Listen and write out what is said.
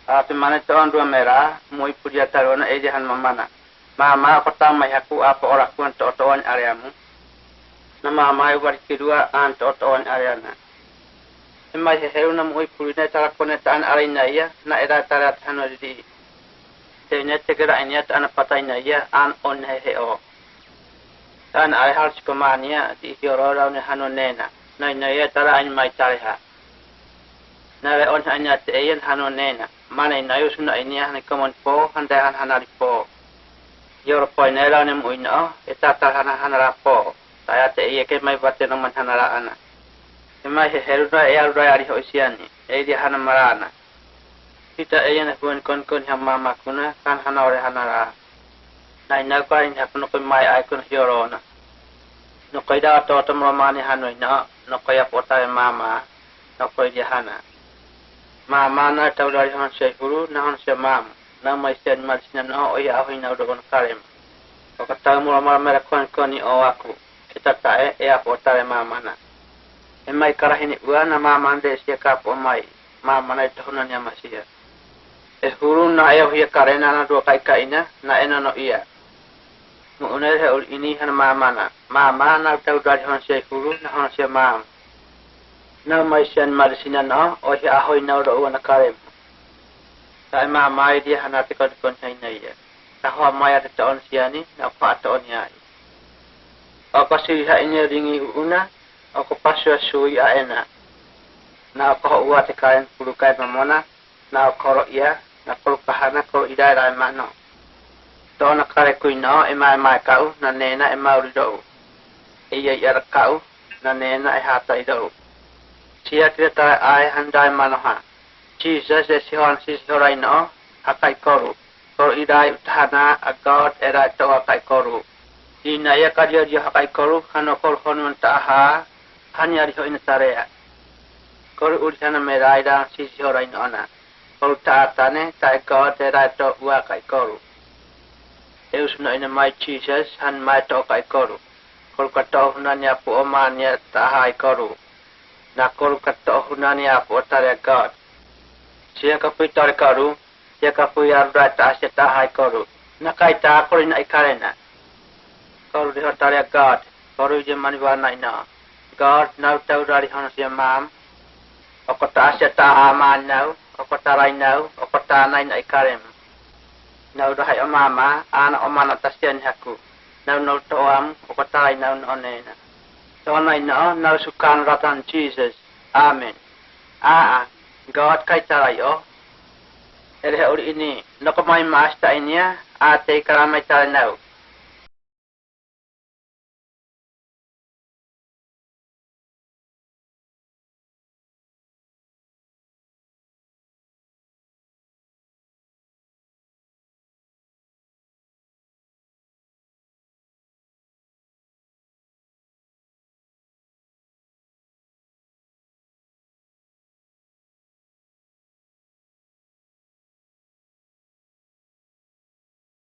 Ate mana tuan dua merah, mui puja tarona ejahan mamana. Mama pertama yaku apa orang kuan totoan areamu. Nama mai war kedua an totoan areana. Emai heheruna mui puja tara konetan arena ya, na era tarat hanodi. Tenya tegera ini an patainya ya an on heo. Dan ai hal sekomania di hiorora ne hanonena. Na ya tara an mai tareha. Na le on hanya teyen hanonena. Mana ina yusuna ini han komon po handai hanari po. Yor po nela nem uino etata hanara po. Saya te iya ke mai batte no hanara ana. Emai heruda e alra ari hoisiani. E di hanamarana. Kita eyana kun kon hamama kuna kan hanore hanara. Na ina ko in hakuno ko mai ai kun hiorona. No koida to to romani hanoina no koya pota mama no koida hana. Mama na tawlari han shekuru na han shamam na mai sen malsina no oya ahoina udon karem o kata mo mara kon o aku kita tae e apota mama na e mai karahini uana mama ande sia kapo mai mama na tohuna nya masia e huru na e hoya karena na do kai kaina na ena no ia mo unere ul ini han mama na tawlari han shekuru na han shamam na mai sen marsina no o hi ahoi na ro wana karem sai ma mai dia hanate kon hainai ya ta ho mai ata ton siani na pa ton ya o ko si ha ini ringi una o ko paswa sui a ena na ko wa te kaen pulu kai mamona na ko ya na ko pahana ko idai rai mano to na kare kuino e mai kau na nena e mau do e ya kau na nena e hata ido Cia kita ai handai manoha. Jesus esihan sisorai no akai koru. Koru idai uthana agad era to akai koru. Ina ya karya dia akai koru hano kor honun taha hanya riho inatarea. Koru urjana merai dan sisorai no na. Koru taatane tai god era to akai koru. Eus no ina mai Jesus han mai to akai koru. Koru kato hunanya pu omanya taha koru. Na kol kato hunani apo tare god. Sia kapi tare karu, sia kapi arda ta seta hai karu. Na kai ta kol na ikarena. Karu di tare god, karu je maniwana ina. God now tau dari hana sia mam. Okota seta aman now, okota rai now, okota nai na ikarem. Now dahai mama, ana omana tasian haku. Now no toam, okota rai now onena. Tona ina na sukan ratan Jesus. Amen. God kai tarayo. Ele uri ini. Loko mai maasta inia. Ate karamay taranau.